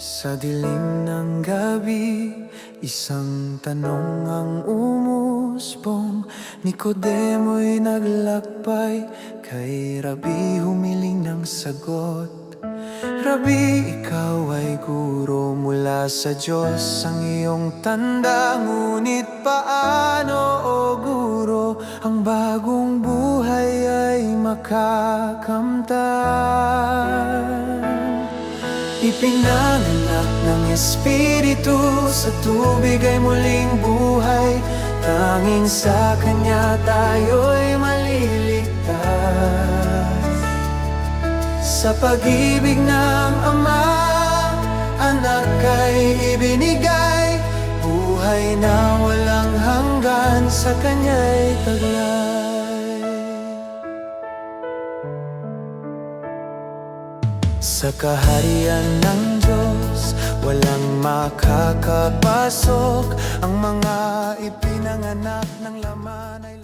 Sa dilim ng gabi, isang tanong ang umusbong. Nikodemo'y naglakbay, kay Rabi humiling ng sagot. Rabi, ikaw ay guro mula sa Diyos, ang iyong tanda. Ngunit paano, o guro, ang bagong buhay ay makakamtan? Ipinanganak ng Espiritu, sa tubig ay muling buhay. Tanging sa Kanya tayo'y maliligtas. Sa pag-ibig ng Ama, Anak ay ibinigay. Buhay na walang hanggan, sa Kanya'y taglay. Sa kaharian ng Diyos, walang makakapasok. Ang mga ipinanganak ng laman ay